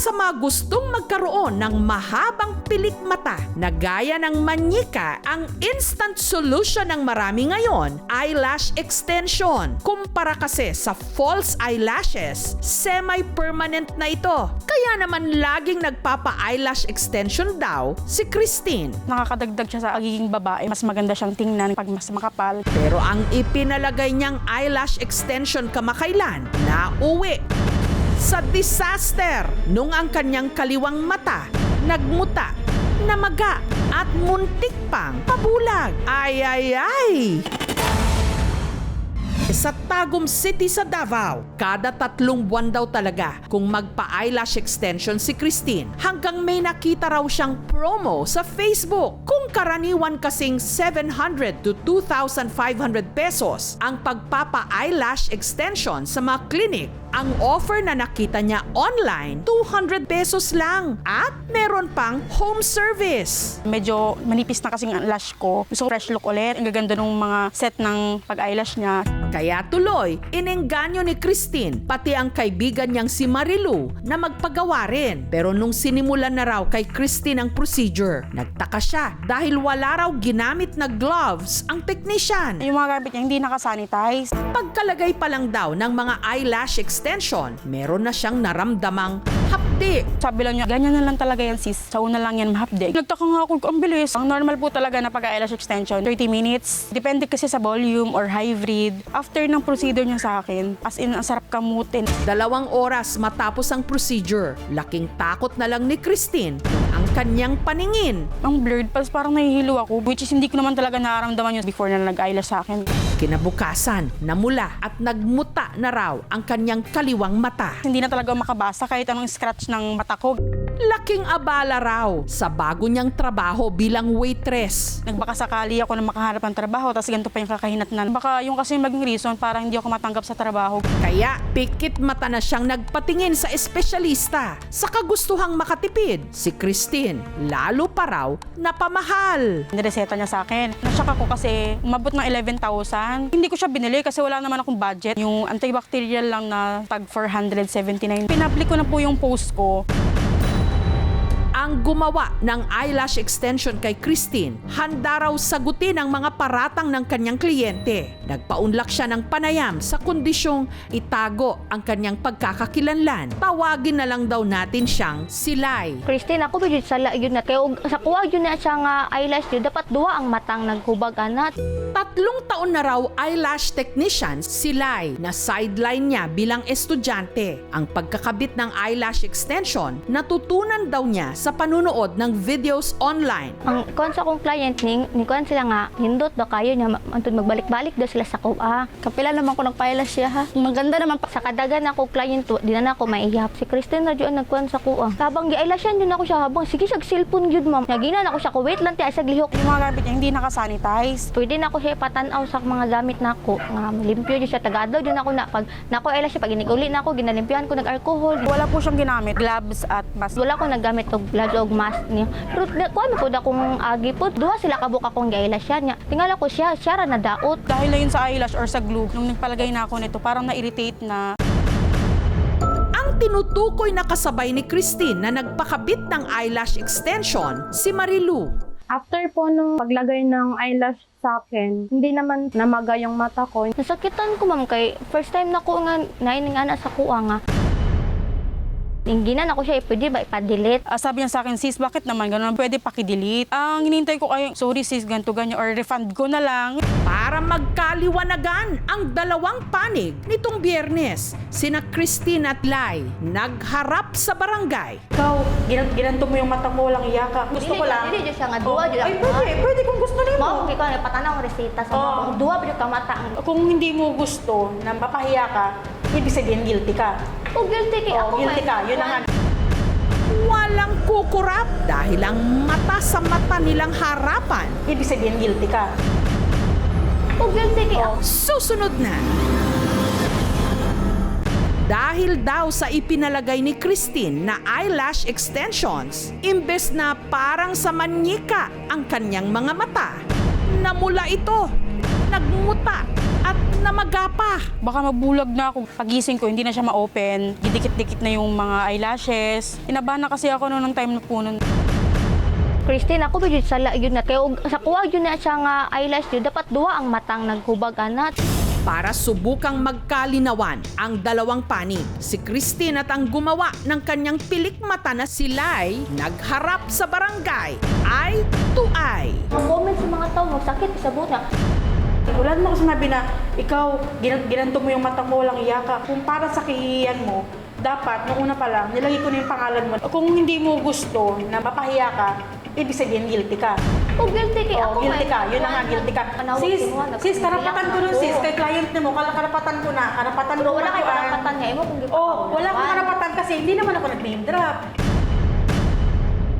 sa mga gustong magkaroon ng mahabang pilik mata na gaya ng manyika, ang instant solution ng marami ngayon, eyelash extension. Kumpara kasi sa false eyelashes, semi-permanent na ito. Kaya naman laging nagpapa-eyelash extension daw si Christine. Nakakadagdag siya sa pagiging babae. Mas maganda siyang tingnan pag mas makapal. Pero ang ipinalagay niyang eyelash extension kamakailan, nauwi sa disaster nung ang kanyang kaliwang mata nagmuta, namaga at muntik pang pabulag. Ay ay ay! Sa Tagum City sa Davao, kada 3 buwan daw talaga kung magpa-eyelash extension si Christine hanggang may nakita raw siyang promo sa Facebook. Kung karaniwan kasing 700 to 2,500 pesos ang pagpapa-eyelash extension sa mga clinic, ang offer na nakita niya online, 200 pesos lang at meron pang home service. Medyo manipis na kasing ang lash ko. Gusto ko fresh look ulit. Ang gaganda ng mga set ng pag-eyelash niya. Kaya tuloy, inengganyo ni Christine pati ang kaibigan niyang si Marilu na magpagawa rin. Pero nung sinimulan na raw kay Christine ang procedure, nagtaka siya dahil wala raw ginamit na gloves ang technician. Yung mga gamit niya hindi nakasanitize. Pagkalagay pa lang daw ng mga eyelash extension, meron na siyang naramdamang hapdi. Sabi lang niya, ganyan na lang talaga yan sis. Sa una lang yan mahapde. Nagtaka nga ako, ang bilis. Ang normal po talaga na pag-eyelash extension, 30 minutes. Depende kasi sa volume or hybrid. After ng procedure niya sa akin, as in, ang sarap kamutin. 2 oras matapos ang procedure, laking takot na lang ni Christine ang kanyang paningin. Ang blurred, parang nahihilo ako, which is hindi ko naman talaga nararamdaman yun before na nag-eyelash sa akin. Kinabukasan, namula at nagmuta na raw ang kanyang kaliwang mata. Hindi na talaga makabasa kahit anong scratch ng mata ko. Laking abala raw sa bago niyang trabaho bilang waitress. Nagbaka sakali ako na makahanap ng trabaho, tapos ganito pa yung kakahinatnan. Baka yung kasi maging reason para hindi ako matanggap sa trabaho. Kaya pikit mata na siyang nagpatingin sa espesyalista sa kagustuhang makatipid. Si Christine, lalo pa raw napamahal. Nireseta niya sa akin. Nashock ako kasi umabot ng 11,000. Hindi ko siya binili kasi wala naman akong budget. Yung antibacterial lang na tag 479. Pinablik ko na po yung post ko. Ang gumawa ng eyelash extension kay Christine, handa raw sagutin ang mga paratang ng kanyang kliyente. Nagpaunlak siya ng panayam sa kondisyong itago ang kanyang pagkakakilanlan. Tawagin na lang daw natin siyang Silay. Christine, ako ba sala yun na kaya sa kuha yun na siya nga eyelash yun, dapat duwa ang matang naghubag anat. 3 taon na raw eyelash technician Silay na sideline niya bilang estudyante. Ang pagkakabit ng eyelash extension, natutunan daw niya sa panunood ng videos online. Ang kuan sa akong client ni kuan sila nga hindot daw kayo niya antod magbalik-balik daw sila sa kuha. Kapila naman ko nagpa-eyelash siya ha. Maganda naman pa. Sa kadagan ako client di na ako maihap. Si Christine na diyon nagkuan sa kuha. Habang gi-eyelashan yun ako siya habang sige siyag cellphone gyud ma'am. Nagina na ako siya ko wait lang ti ay sag lihok. Yung mga gamit niya hindi nakasanitize. Pwede na ako siya patanaw sa mga gamit nako nga limpyo jud siya tagadlaw jud ako na pag nako eyelash siya pag iniguli na ako ginalimpyohan ko nag-alcohol. Wala po siyang ginamit. Gloves at mask. Wala ko naggamit og gloves og mask niya. Pero kuan ko da kung agi po duha sila kabuk akong gi-eyelash niya. Tingala ko siya ra na daot. Dahil na yun sa eyelash or sa glue, nung nagpalagay na ako nito, parang na-irritate na. Ang tinutukoy na kasabay ni Christine na nagpakabit ng eyelash extension, si Marilu. After po nung paglagay ng eyelash sa akin, hindi naman namaga yung mata ko. Nasakitan ko ma'am kay first time na ko nga naining ana sa kuha nga. Ingginan ako siya, pwede ba ipa-delete? Sabi niya sa akin, sis, bakit naman ganun? Pwede paki-delete. Ang hinintay ko ay, sorry sis, ganito ganyan, or refund ko na lang. Para magkaliwanagan ang dalawang panig nitong Biyernes, sina Christine at Lai nagharap sa barangay. Ikaw, ginanto mo yung mata ko, walang iyaka. Gusto ko lang. Dili siya nga duwa jud. Ay, pwede kung gusto niyo. Mao ikaw na patanaw reseta sa mga duwa jud ka mata. Kung hindi mo gusto na mapahiya ka, ibig sabihin guilty ka. O guilty kay ako. Guilty ka, yun ang Walang kukurap dahil ang mata sa mata nilang harapan. ibig sabihin guilty ka. O guilty kay ako. Susunod na. Dahil daw sa ipinalagay ni Christine na eyelash extensions, imbes na parang sa manyika ang kanyang mga mata, namula ito, nagmuta at na magapa. Baka mabulag na ako. Pagising ko, hindi na siya ma-open. Didikit-dikit na yung mga eyelashes. Inabahan na kasi ako noong time na po nun. Christine, ako ba yun sala yun na. Kaya sa kuha yun na siya nga eyelash yun, dapat duwa ang matang naghubag anat. Para subukang magkalinawan ang dalawang panig, si Christine at ang gumawa ng kanyang pilik mata na sila'y nagharap sa barangay eye to eye. Ang comment sa mga tao, magsakit sa buta. Wala naman ako sinabi na ikaw, ginanto mo yung mata mo, walang iya ka. Kung para sa kihiyan mo, dapat, noong una pa lang, nilagay ko na yung pangalan mo. Kung hindi mo gusto na mapahiya ka, ibig sabihin guilty ka. Oh, guilty kay ako. Guilty ka. Yun na nga, guilty ka. Sis, karapatan ko nun, sis. Kay client mo, karapatan ko na. Karapatan Pero ko wala na. kayo karapatan nga. Imo kung Wala akong karapatan kasi hindi naman ako nag-name drop.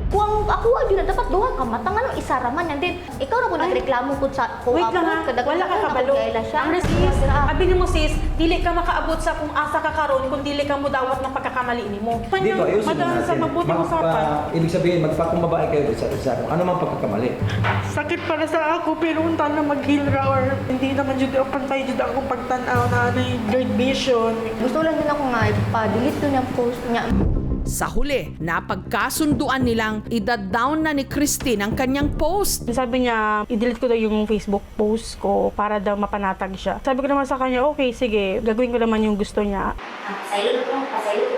Kung ako yun, dapat duha ka matang ano, isa raman yan din. Ikaw na kung nagreklamo ko sa Wait lang ha, wala ka kabalo. Ang sis, abinin mo sis, dili ka makaabot sa kung asa ka karon kung dili ka mo dawat ng pagkakamali nimo. Dito, ayusin Madaan na sa natin. mabuting usapan. Ibig sabihin, magpakumbabay kayo sa isa. Kung ano mang pagkakamali. Sakit para sa ako, pero unta na mag-heal ra or hindi naman jud ako pantay jud ako pagtan-aw na ano yung blurred vision. Gusto lang din ako nga ipa-delete ko yung post niya. Sa huli, napagkasunduan nilang ida-down na ni Christine ang kanyang post. Sabi niya, i-delete ko daw yung Facebook post ko para daw mapanatag siya. Sabi ko naman sa kanya, okay, sige, gagawin ko naman yung gusto niya. Pasaylo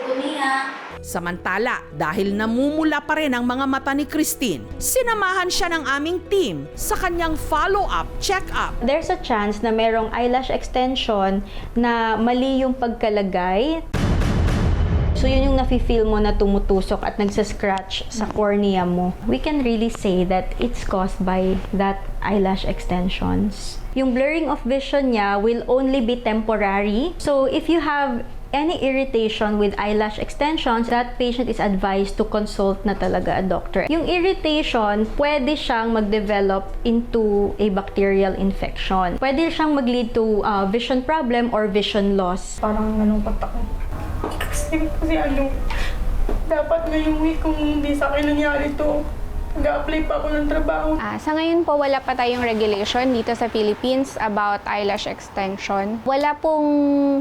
ko niya. Samantala, dahil namumula pa rin ang mga mata ni Christine, sinamahan siya ng aming team sa kanyang follow-up check-up. There's a chance na merong eyelash extension na mali yung pagkalagay. So yun yung nafe-feel mo na tumutusok at nagsascratch sa cornea mo. We can really say that it's caused by that eyelash extensions. Yung blurring of vision niya will only be temporary. So if you have any irritation with eyelash extensions, that patient is advised to consult na talaga a doctor. Yung irritation, pwede siyang mag-develop into a bacterial infection. Pwede siyang mag-lead to vision problem or vision loss. Parang nalungkot ako. Kasi ano, dapat ngayong week kung hindi sa akin nangyari to, nag-a-apply pa ako ng trabaho. Sa ngayon po, wala pa tayong regulation dito sa Philippines about eyelash extension. Wala pong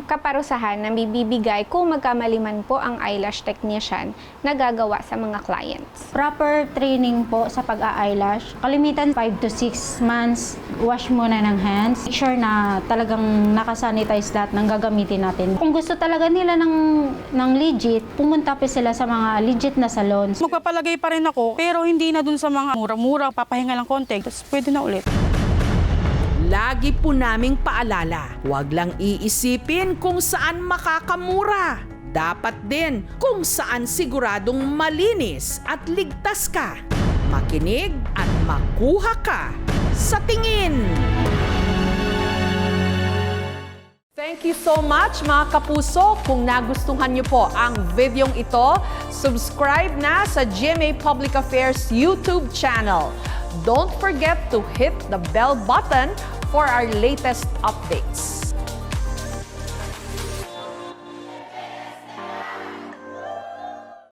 kaparusahan na bibigay kung magkamali man po ang eyelash technician na gagawa sa mga clients. Proper training po sa pag-eyelash. Kalimitan 5 to 6 months, wash muna ng hands. Make sure na talagang nakasanitize lahat ng gagamitin natin. Kung gusto talaga nila ng legit, pumunta pa sila sa mga legit na salons. Magpapalagay pa rin ako, pero hindi na dun sa mga mura-mura, papahinga lang konti, tapos pwede na ulit. Lagi po naming paalala, huwag lang iisipin kung saan makakamura. Dapat din kung saan siguradong malinis at ligtas ka. Makinig at makuha ka sa tingin. Thank you so much mga kapuso. Kung nagustuhan niyo po ang videong ito, subscribe na sa GMA Public Affairs YouTube channel. Don't forget to hit the bell button for our latest updates.